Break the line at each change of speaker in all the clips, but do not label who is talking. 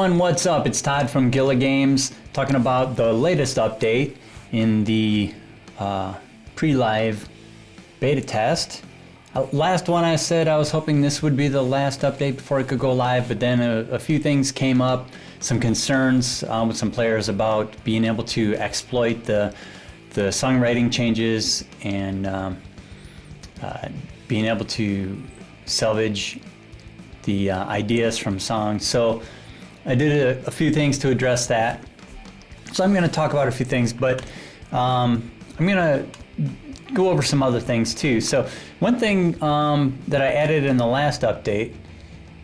everyone, what's up? It's Todd from Gilla Games talking about the latest update in the pre-live beta test. Last one I said I was hoping this would be the last update before it could go live, but then a few things came up, some concerns with some players about being able to exploit the songwriting changes and being able to salvage the ideas from songs. So I did a few things to address that. So I'm going to talk about a few things, but I'm going to go over some other things too. So one thing that I added in the last update,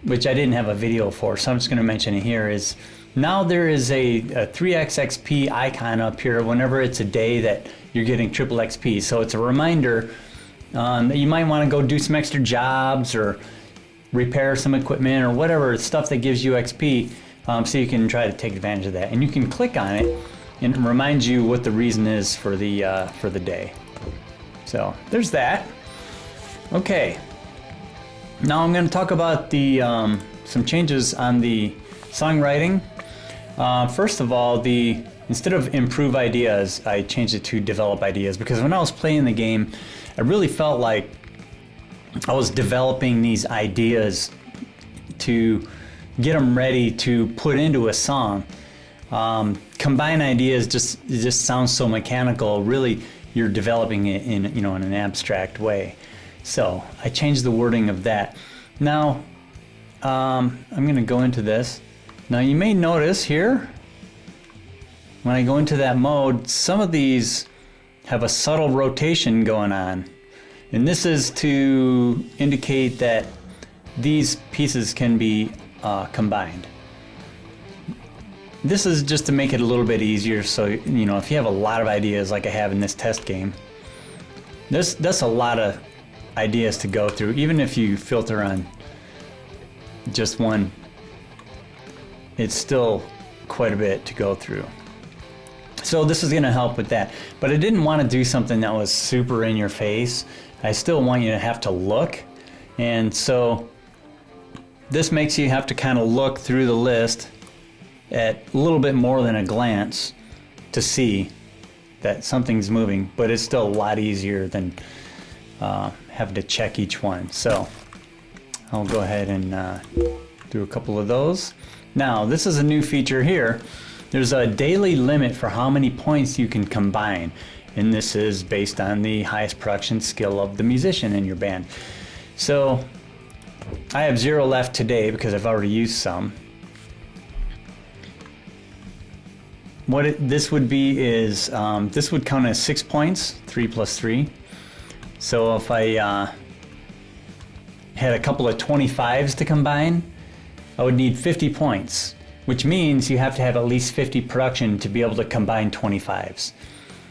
which I didn't have a video for, so I'm just going to mention it here, is now there is a 3x XP icon up here whenever it's a day that you're getting triple XP. So it's a reminder that you might want to go do some extra jobs or repair some equipment or whatever stuff that gives you XP, so you can try to take advantage of that. And you can click on it and it reminds you what the reason is for the day. So there's that. Okay, now I'm going to talk about the some changes on the songwriting. First of all, instead of improve ideas, I changed it to develop ideas, because when I was playing the game, I really felt like I was developing these ideas to get them ready to put into a song. Combine ideas it just sounds so mechanical. Really, you're developing it in in an abstract way. So I changed the wording of that. Now I'm going to go into this. Now you may notice here when I go into that mode, some of these have a subtle rotation going on. And this is to indicate that these pieces can be combined. This is just to make it a little bit easier, so if you have a lot of ideas like I have in this test game, that's a lot of ideas to go through. Even if you filter on just one, it's still quite a bit to go through. So this is going to help with that. But I didn't want to do something that was super in your face. I still want you to have to look, and so this makes you have to kind of look through the list at a little bit more than a glance to see that something's moving, but it's still a lot easier than having to check each one. So I'll go ahead and do a couple of those. Now this is a new feature here. There's a daily limit for how many points you can combine, and this is based on the highest production skill of the musician in your band. So I have 0 left today because I've already used some. What this would be is this would count as 6 points, 3 plus 3. So if I had a couple of 25s to combine, I would need 50 points, which means you have to have at least 50 production to be able to combine 25s.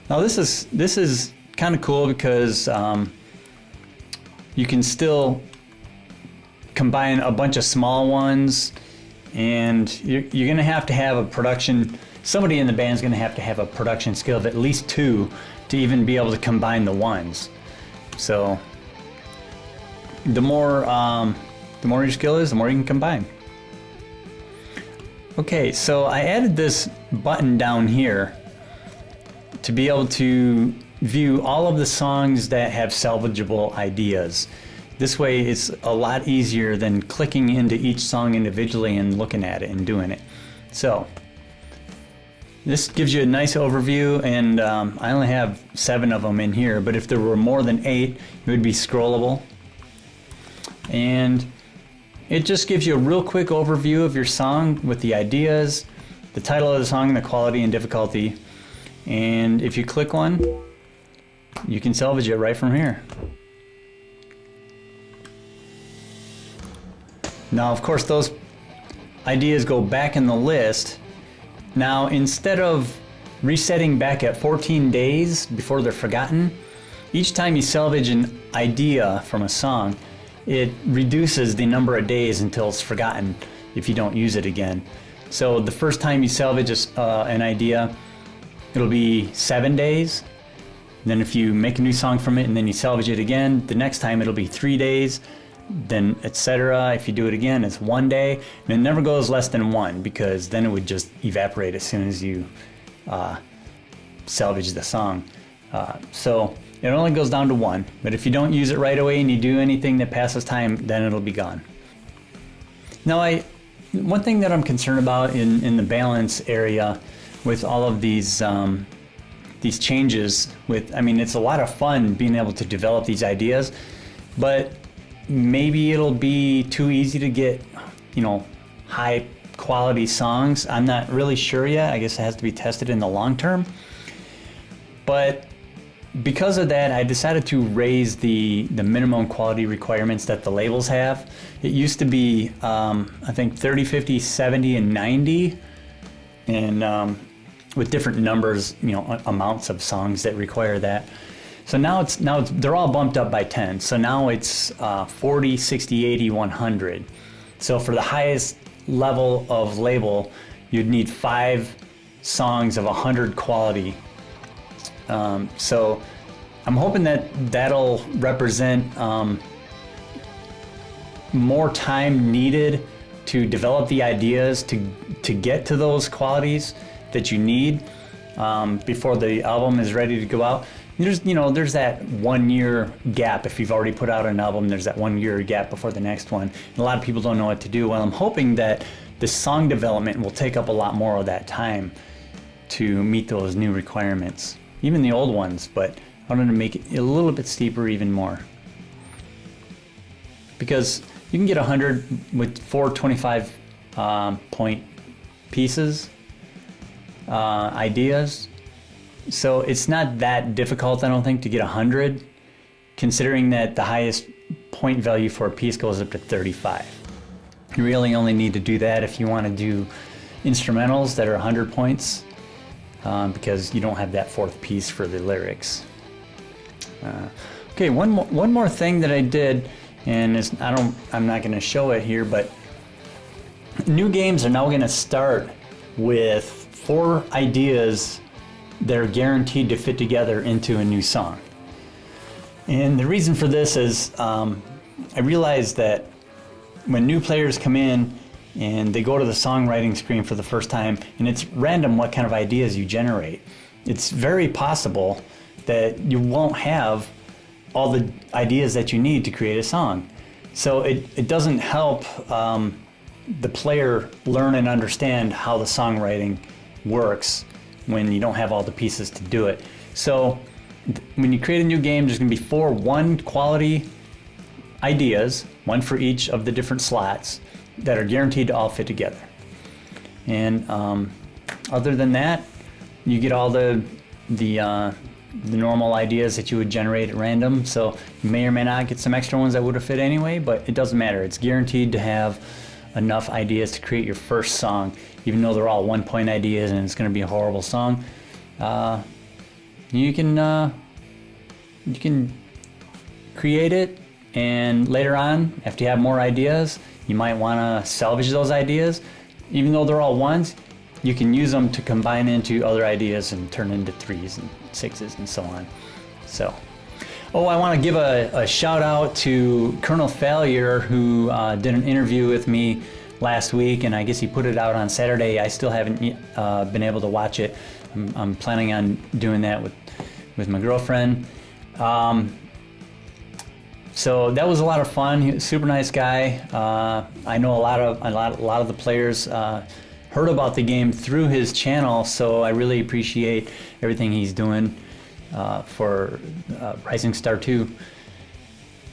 Now this is kind of cool because you can still combine a bunch of small ones, and you're going to have a production. Somebody in the band is going to have a production skill of at least 2 to even be able to combine the ones. So the more your skill is, the more you can combine. Okay, so I added this button down here to be able to view all of the songs that have salvageable ideas. This way it's a lot easier than clicking into each song individually and looking at it and doing it. So this gives you a nice overview, and I only have 7 of them in here, but if there were more than 8, it would be scrollable. And it just gives you a real quick overview of your song with the ideas, the title of the song, the quality and difficulty. And if you click one, you can salvage it right from here. Now, of course, those ideas go back in the list. Now, instead of resetting back at 14 days before they're forgotten, each time you salvage an idea from a song, it reduces the number of days until it's forgotten if you don't use it again. So the first time you salvage an idea, it'll be 7 days. Then if you make a new song from it and then you salvage it again, the next time it'll be 3 days. then etc. If you do it again, it's 1 day, and it never goes less than 1, because then it would just evaporate as soon as you salvage the song. So it only goes down to 1, but if you don't use it right away and you do anything that passes time, then it'll be gone. Now, one thing that I'm concerned about in the balance area with all of these changes, it's a lot of fun being able to develop these ideas, but maybe it'll be too easy to get, high quality songs. I'm not really sure yet. I guess it has to be tested in the long term. But because of that, I decided to raise the minimum quality requirements that the labels have. It used to be, I think 30, 50, 70, and 90, and with different numbers, amounts of songs that require that. So now they're all bumped up by 10. So now it's 40, 60, 80, 100. So for the highest level of label, you'd need 5 songs of 100 quality. So I'm hoping that'll represent more time needed to develop the ideas to get to those qualities that you need before the album is ready to go out. There's that 1 year gap. If you've already put out an album, there's that 1 year gap before the next one. And a lot of people don't know what to do. Well, I'm hoping that the song development will take up a lot more of that time to meet those new requirements. Even the old ones, but I wanted to make it a little bit steeper even more. Because you can get 100 with 4 25 point pieces, ideas. So it's not that difficult, I don't think, to get 100, considering that the highest point value for a piece goes up to 35. You really only need to do that if you want to do instrumentals that are 100 points, because you don't have that 4th piece for the lyrics. Okay, one more thing that I did, and I'm not going to show it here, but new games are now going to start with 4 ideas that are guaranteed to fit together into a new song. And the reason for this is I realized that when new players come in and they go to the songwriting screen for the first time, and it's random what kind of ideas you generate, it's very possible that you won't have all the ideas that you need to create a song. So it doesn't help the player learn and understand how the songwriting works when you don't have all the pieces to do it. So when you create a new game, there's going to be 4 1 quality ideas, 1 for each of the different slots, that are guaranteed to all fit together. And other than that, you get all the normal ideas that you would generate at random. So you may or may not get some extra ones that would have fit anyway, but it doesn't matter. It's guaranteed to have enough ideas to create your first song, even though they're all 1 point ideas and it's going to be a horrible song. You can create it, and later on, after you have more ideas, you might want to salvage those ideas. Even though they're all 1s, you can use them to combine into other ideas and turn into 3s and 6s and so on. So, I want to give a shout out to Colonel Failure, who did an interview with me last week, and I guess he put it out on Saturday. I still haven't been able to watch it. I'm planning on doing that with my girlfriend. So that was a lot of fun. He was a super nice guy. I know a lot of the players heard about the game through his channel, so I really appreciate everything he's doing for Rising Star 2.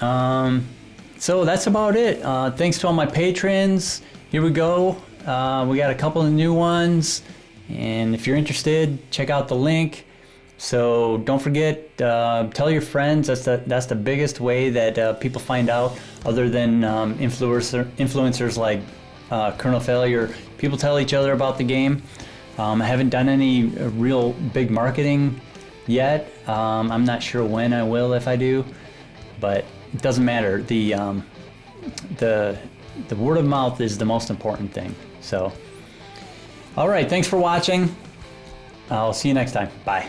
So that's about it. Thanks to all my patrons. Here we go. We got a couple of new ones, and if you're interested, check out the link. So don't forget, tell your friends. That's the biggest way that people find out, other than influencers like Colonel Failure. People tell each other about the game. I haven't done any real big marketing yet. I'm not sure when I will, if I do, but it doesn't matter. The word of mouth is the most important thing. So, all right, thanks for watching. I'll see you next time. Bye.